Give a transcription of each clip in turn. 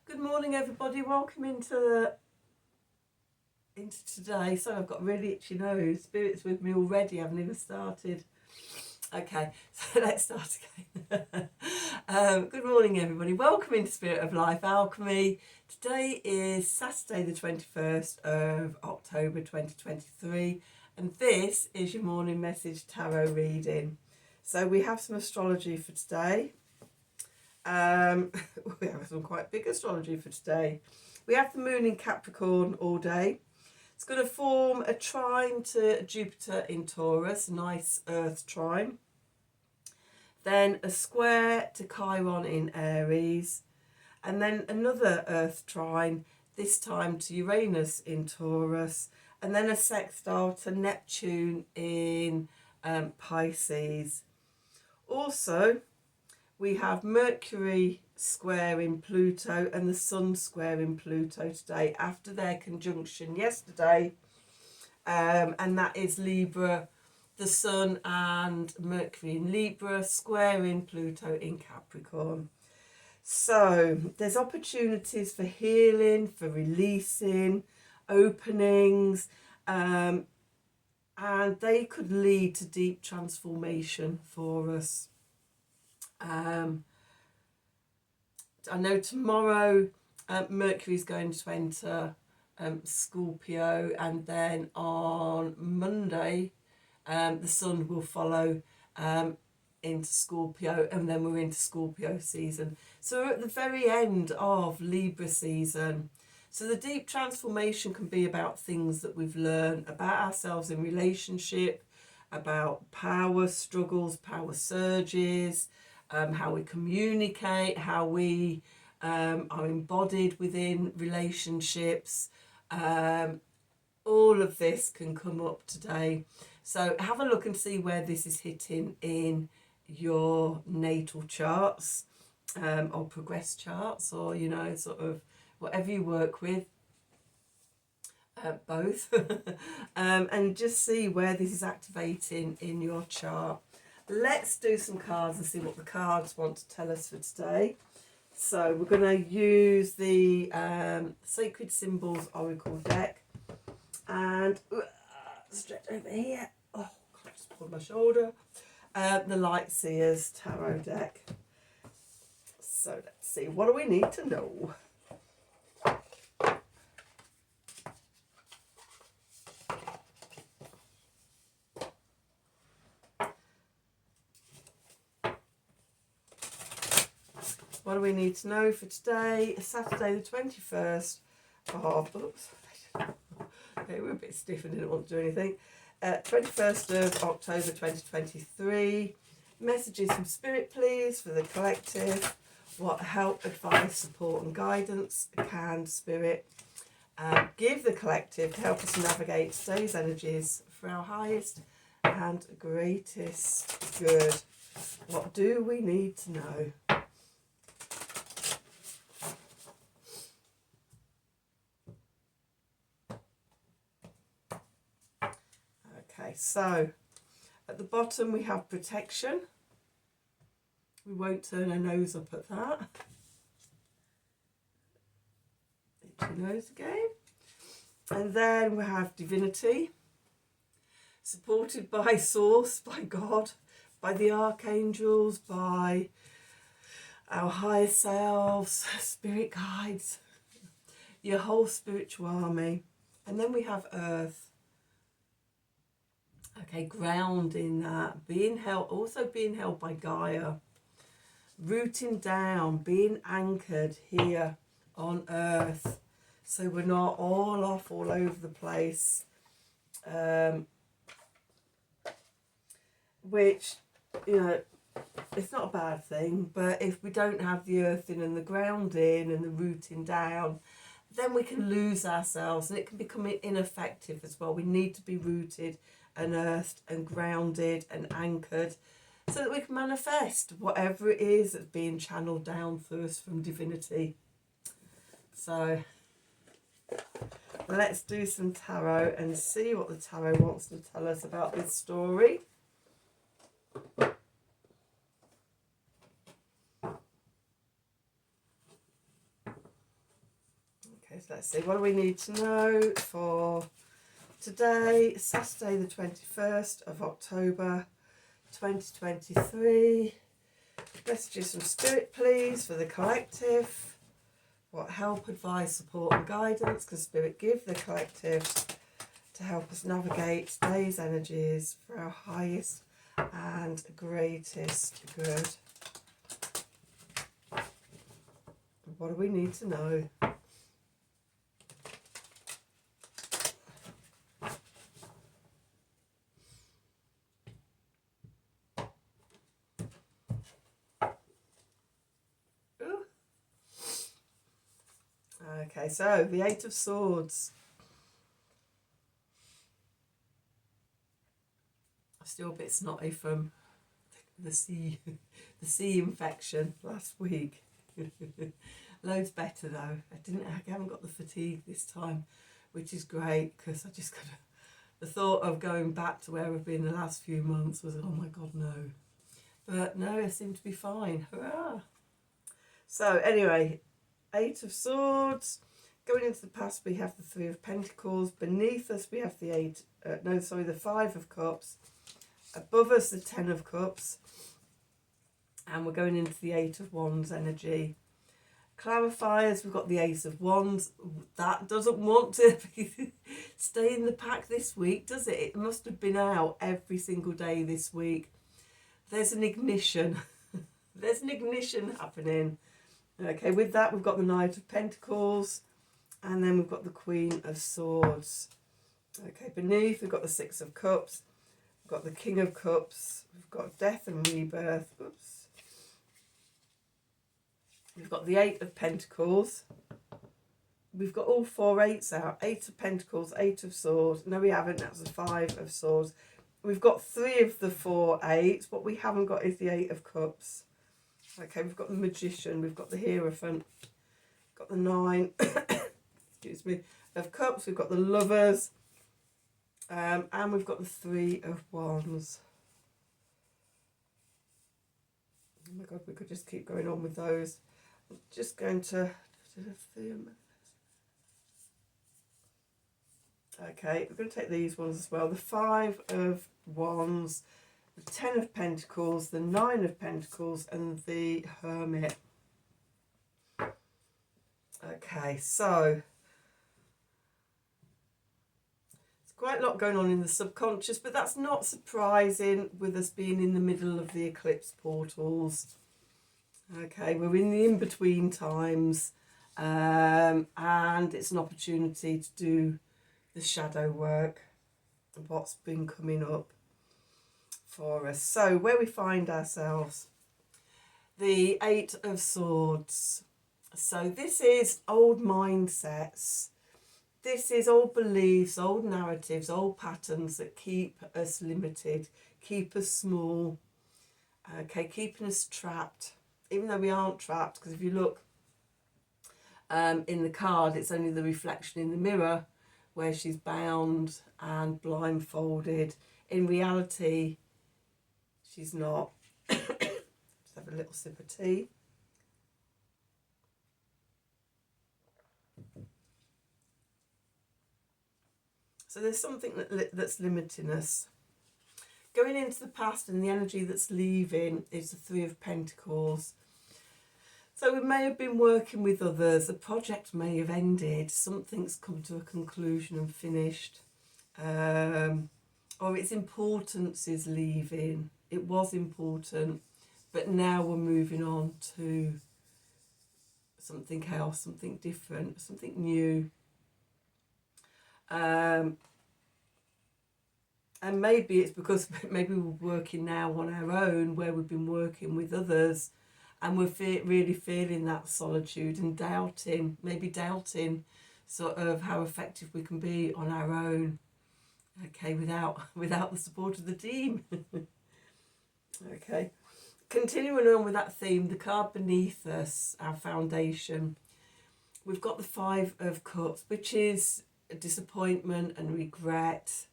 Good morning, everybody. Welcome into today. So I've got a really itchy nose. Spirit's with me already. I've never started. Okay, so let's start again. Good morning, everybody. Welcome into Spirit of Life Alchemy. Today is Saturday, the 21st of October 2023, and this is your morning message tarot reading. So we have some astrology for today. We have some quite big astrology for today. We have the moon in Capricorn all day. It's going to form a trine to Jupiter in Taurus, nice earth trine. Then a square to Chiron in Aries. And then another earth trine, this time to Uranus in Taurus. And then a sextile to Neptune in Pisces. Also, we have Mercury square in Pluto and the Sun square in Pluto today after their conjunction yesterday. And that is Libra, the Sun and Mercury in Libra, square in Pluto in Capricorn. So there's opportunities for healing, for releasing, openings, and they could lead to deep transformation for us. I know tomorrow Mercury is going to enter Scorpio, and then on Monday the Sun will follow into Scorpio, and then we're into Scorpio season. So we're at the very end of Libra season. So the deep transformation can be about things that we've learned about ourselves in relationship, about power struggles, power surges, how we communicate, how we are embodied within relationships. All of this can come up today. So have a look and see where this is hitting in your natal charts, or progress charts, or, you know, sort of whatever you work with. Both. And just see where this is activating in your chart. Let's do some cards and see what the cards want to tell us for today. So we're going to use the Sacred Symbols Oracle deck. And stretch over here. Oh, I just pulled my shoulder. The Light Seers Tarot deck. So let's see. What do we need to know? What do we need to know for today? Saturday the 21st of... Oops. They were a bit stiff and didn't want to do anything. 21st of October 2023. Messages from Spirit, please, for the collective. What help, advice, support and guidance can Spirit give the collective to help us navigate today's energies for our highest and greatest good? What do we need to know? Okay, so at the bottom we have protection. We won't turn our nose up at that. Itchy nose again. And then we have divinity, supported by source, by God, by the archangels, by our higher selves, spirit guides, your whole spiritual army. And then we have earth. Okay, grounding that, being held, also being held by Gaia, rooting down, being anchored here on earth, so we're not all off all over the place, which, you know, it's not a bad thing, but if we don't have the earthing and the grounding and the rooting down, then we can lose ourselves and it can become ineffective as well. We need to be rooted and earthed and grounded and anchored so that we can manifest whatever it is that's being channeled down through us from divinity. So let's do some tarot and see what the tarot wants to tell us about this story. Okay, so let's see, what do we need to know for today, Saturday the 21st of October 2023. Messages from Spirit, please, for the collective. What help, advice, support and guidance can Spirit give the collective to help us navigate today's energies for our highest and greatest good? What do we need to know? Okay, so the Eight of Swords. I'm still a bit snotty from the sea infection last week. Loads better though. I haven't got the fatigue this time, which is great, because I just got the thought of going back to where I've been the last few months was, oh my god, no. But no, I seem to be fine. Hurrah! So anyway, Eight of Swords. Going into the past, we have the Three of Pentacles. Beneath us, we have the the Five of Cups. Above us, the Ten of Cups. And we're going into the Eight of Wands energy. Clarifiers, we've got the Ace of Wands. That doesn't want to stay in the pack this week, does it? It must have been out every single day this week. There's an ignition. There's an ignition happening. Okay, with that, we've got the Knight of Pentacles. And then we've got the Queen of Swords. Okay, beneath, we've got the Six of Cups. We've got the King of Cups. We've got Death and Rebirth. Oops. We've got the Eight of Pentacles. We've got all four eights out. Eight of Pentacles, Eight of Swords. No, we haven't. That's the Five of Swords. We've got three of the four eights. What we haven't got is the Eight of Cups. Okay, we've got the Magician. We've got the Hierophant. Got the Nine, excuse me, of Cups. We've got the Lovers. And we've got the Three of Wands. Oh my god, we could just keep going on with those. I'm just going to... Okay, we're going to take these ones as well. The Five of Wands, the Ten of Pentacles, the Nine of Pentacles, and the Hermit. Okay, so... it's quite a lot going on in the subconscious, but that's not surprising with us being in the middle of the eclipse portals. Okay, we're in the in-between times, and it's an opportunity to do the shadow work of what's been coming up for us. So where we find ourselves, the Eight of Swords. So this is old mindsets. This is old beliefs, old narratives, old patterns that keep us limited, keep us small, okay, keeping us trapped. Even though we aren't trapped, because if you look in the card, it's only the reflection in the mirror where she's bound and blindfolded. In reality, she's not. Just have a little sip of tea. So there's something that's limiting us. Going into the past, and the energy that's leaving is the Three of Pentacles. So we may have been working with others, the project may have ended, something's come to a conclusion and finished, or its importance is leaving. It was important, but now we're moving on to something else, something different, something new. And maybe it's because maybe we're working now on our own, where we've been working with others, and we're really feeling that solitude and doubting, maybe doubting sort of how effective we can be on our own, okay, without the support of the team. Okay, continuing on with that theme, the card beneath us, our foundation, we've got the Five of Cups, which is disappointment and regret,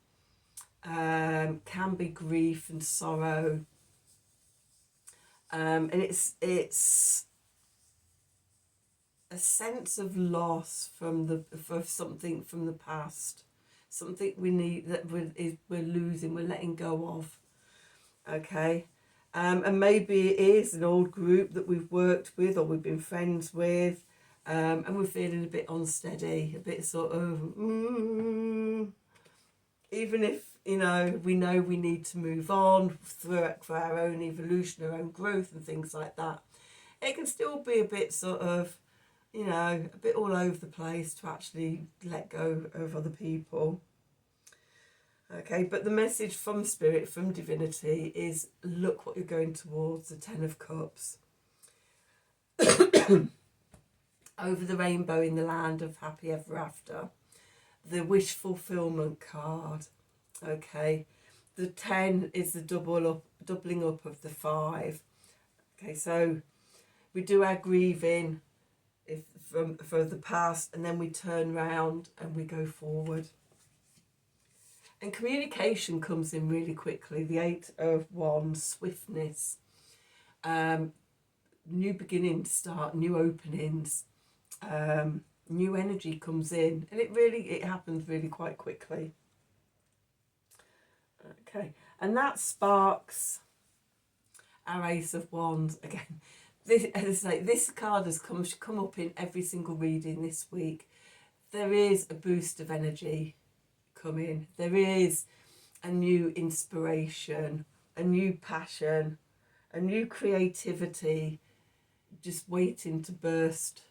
can be grief and sorrow, and it's a sense of loss for something from the past, something we need that we're losing, we're letting go of. Okay, and maybe it is an old group that we've worked with or we've been friends with, and we're feeling a bit unsteady, a bit sort of, even if, you know we need to move on for our own evolution, our own growth and things like that. It can still be a bit sort of, a bit all over the place to actually let go of other people. Okay, but the message from Spirit, from Divinity, is look what you're going towards, the Ten of Cups. Over the rainbow in the land of happy ever after. The wish fulfillment card. Okay, the 10 is the doubling up of the 5. Okay, so we do our grieving for the past, and then we turn round and we go forward. And communication comes in really quickly. The 8 of Wands, swiftness, new beginnings start, new openings, new energy comes in, and it happens really quite quickly. Okay, and that sparks our Ace of Wands again. This, as I say, this card has come up in every single reading this week. There is a boost of energy coming. There is a new inspiration, a new passion, a new creativity just waiting to burst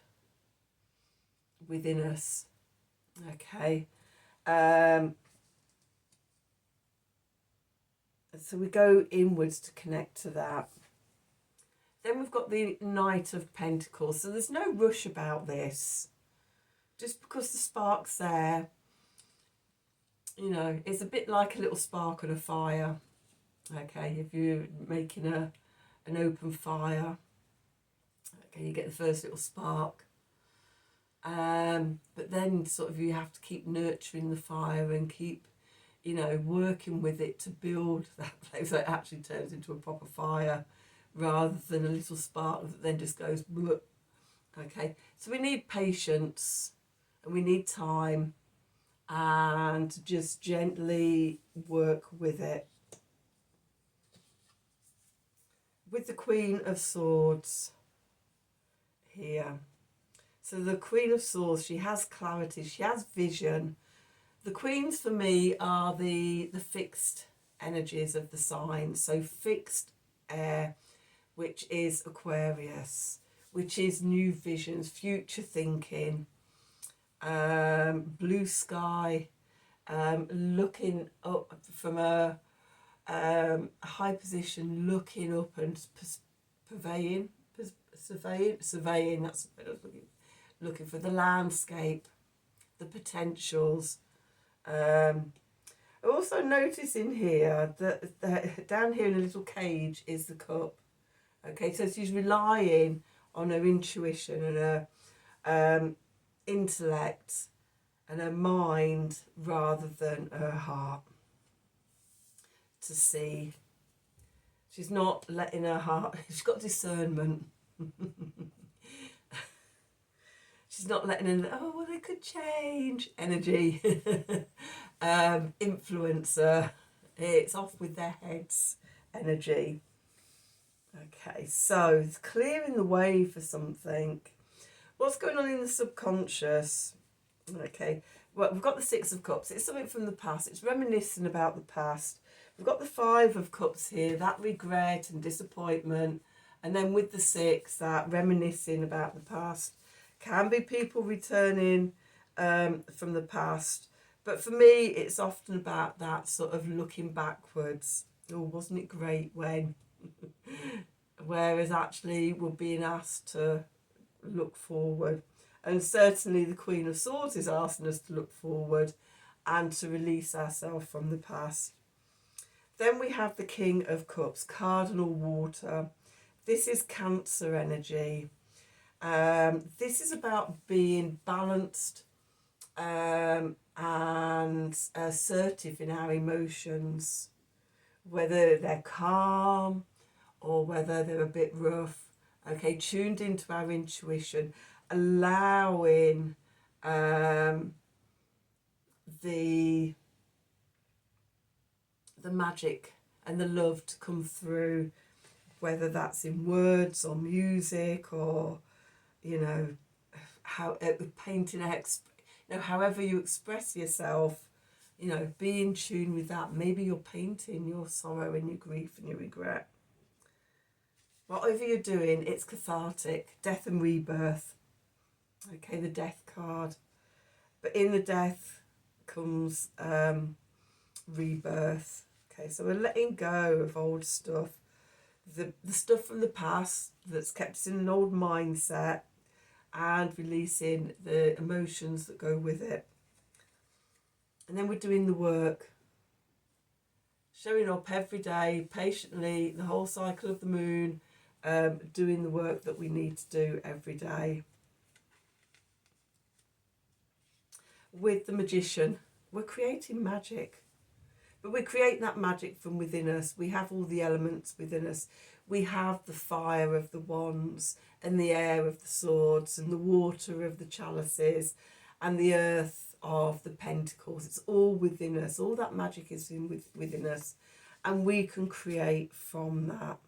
within us. Okay. So we go inwards to connect to that. Then we've got the Knight of Pentacles. So there's no rush about this. Just because the spark's there, it's a bit like a little spark on a fire. Okay, if you're making an open fire, okay, you get the first little spark. But then sort of you have to keep nurturing the fire and keep, working with it to build that place so it actually turns into a proper fire, rather than a little spark that then just goes bleh. Okay, so we need patience and we need time, and just gently work with it. With the Queen of Swords here. So the Queen of Swords, she has clarity, she has vision. The Queens for me are the fixed energies of the sign. So fixed air, which is Aquarius, which is new visions, future thinking, blue sky, looking up from a high position, looking up and surveying, that's what I was looking for, the landscape, the potentials. I also notice in here that down here in a little cage is the cup. Okay, so she's relying on her intuition and her intellect and her mind rather than her heart to see. She's not letting her heart, she's got discernment. She's not letting her, oh, well, they could change energy influence her. It's off with their heads energy. Okay, so it's clearing the way for something. What's going on in the subconscious? Okay, well, we've got the 6 of Cups. It's something from the past. It's reminiscing about the past. We've got the 5 of Cups here, that regret and disappointment. And then with the 6, that reminiscing about the past. Can be people returning from the past. But for me, it's often about that sort of looking backwards. Oh, wasn't it great when? Whereas actually we're being asked to look forward. And certainly the Queen of Swords is asking us to look forward and to release ourselves from the past. Then we have the King of Cups, cardinal water. This is Cancer energy. This is about being balanced and assertive in our emotions, whether they're calm or whether they're a bit rough. Okay, tuned into our intuition allowing the magic and the love to come through, whether that's in words or music or, you know, how painting, you know, however you express yourself, you know, be in tune with that. Maybe you're painting your sorrow and your grief and your regret. Whatever you're doing, it's cathartic. Death and rebirth. Okay, the death card. But in the death comes rebirth. Okay, so we're letting go of old stuff. The stuff from the past that's kept us in an old mindset, and releasing the emotions that go with it. And then we're doing the work. Showing up every day, patiently, the whole cycle of the moon, doing the work that we need to do every day. With the magician, we're creating magic. But we create that magic from within us. We have all the elements within us. We have the fire of the wands, and the air of the swords, and the water of the chalices, and the earth of the pentacles. It's all within us. All that magic is within us. And we can create from that.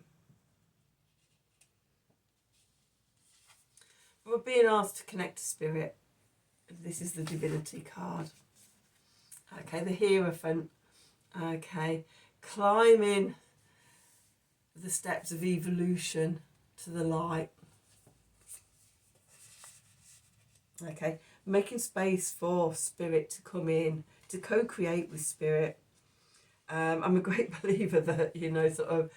We're being asked to connect to spirit. This is the divinity card. Okay, the Hierophant. Okay, climbing the steps of evolution to the light. Okay, making space for spirit to come in, to co-create with spirit. I'm a great believer that, you know, sort of,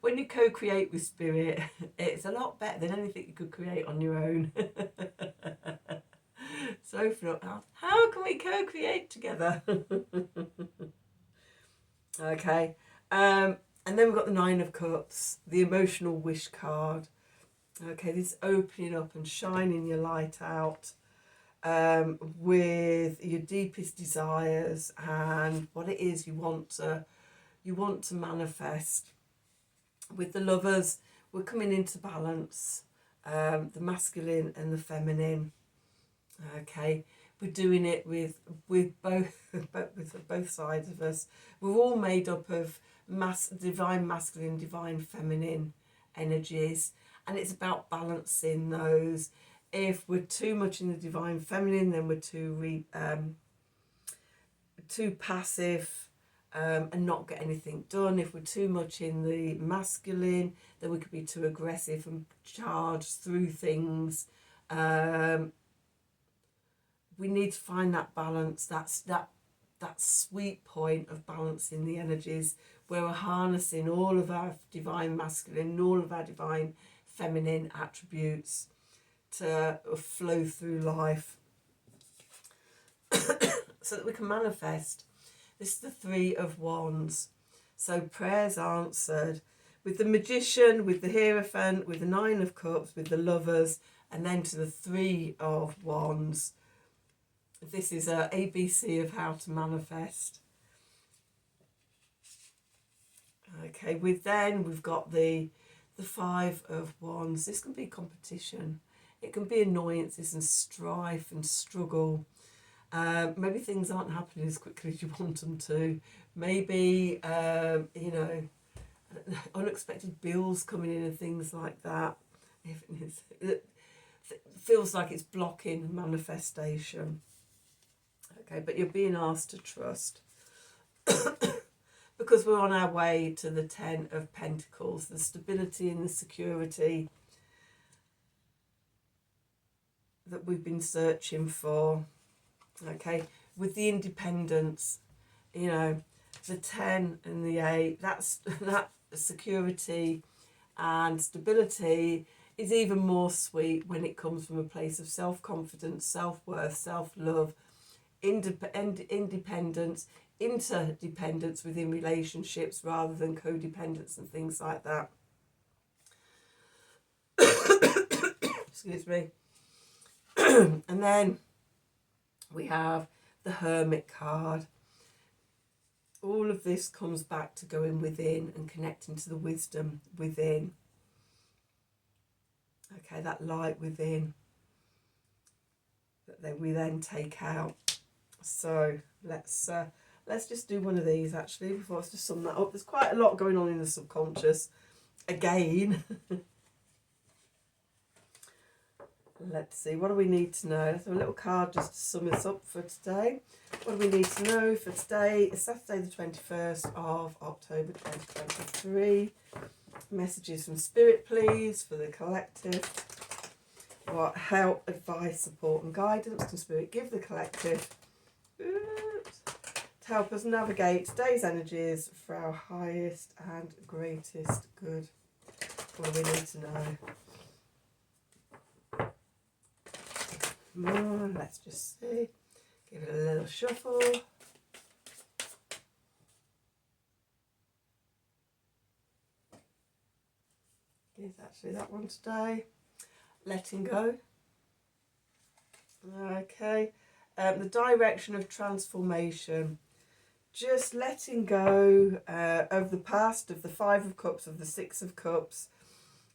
when you co-create with spirit, it's a lot better than anything you could create on your own. So how can we co-create together? Okay, and then we've got the Nine of Cups, the emotional wish card. Okay, this opening up and shining your light out with your deepest desires and what it is you want to manifest. With the Lovers, we're coming into balance, the masculine and the feminine. Okay, we're doing it with both sides of us. We're all made up of divine masculine, divine feminine energies, and it's about balancing those. If we're too much in the divine feminine, then we're too passive and not get anything done. If we're too much in the masculine, then we could be too aggressive and charge through things. We need to find that balance. That's that sweet point of balancing the energies, where we're harnessing all of our divine masculine and all of our divine feminine attributes to flow through life so that we can manifest. This is the Three of Wands. So prayers answered with the Magician, with the Hierophant, with the Nine of Cups, with the Lovers, and then to the Three of Wands. This is a ABC of how to manifest. Okay, we've got the Five of Wands. This can be competition. It can be annoyances and strife and struggle. Maybe things aren't happening as quickly as you want them to. Maybe, you know, unexpected bills coming in and things like that. It feels like it's blocking manifestation. Okay, but you're being asked to trust. Because we're on our way to the Ten of Pentacles, the stability and the security that we've been searching for. Okay, with the independence, you know, the 10 and the 8, that security and stability is even more sweet when it comes from a place of self-confidence, self-worth, self-love, independence, interdependence within relationships rather than codependence and things like that. Excuse me. And then we have the Hermit card. All of this comes back to going within and connecting to the wisdom within. Okay, that light within that we then take out. So let's just do one of these actually before I just sum that up. There's quite a lot going on in the subconscious again. Let's see, what do we need to know? Let's have a little card just to sum us up for today. What do we need to know for today? It's Saturday the 21st of October 2023. Messages from Spirit, please, for the collective. What help, advice, support and guidance can Spirit give the collective to help us navigate today's energies for our highest and greatest good? What do we need to know? Let's just see. Give it a little shuffle. Is actually that one today. Letting go. Okay. The direction of transformation. Just letting go of the past, of the Five of Cups, of the Six of Cups,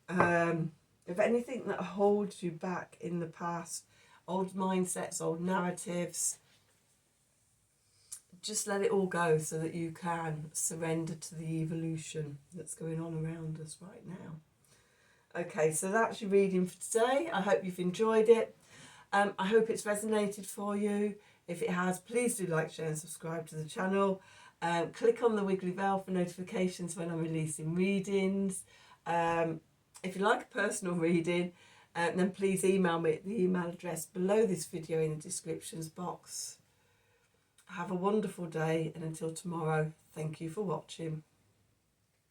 of anything that holds you back in the past. Old mindsets, old narratives. Just let it all go so that you can surrender to the evolution that's going on around us right now. Okay, so that's your reading for today. I hope you've enjoyed it. I hope it's resonated for you. If it has, please do like, share and subscribe to the channel. Click on the wiggly bell for notifications when I'm releasing readings. If you like a personal reading, then please email me at the email address below this video in the descriptions box. Have a wonderful day, and until tomorrow, thank you for watching.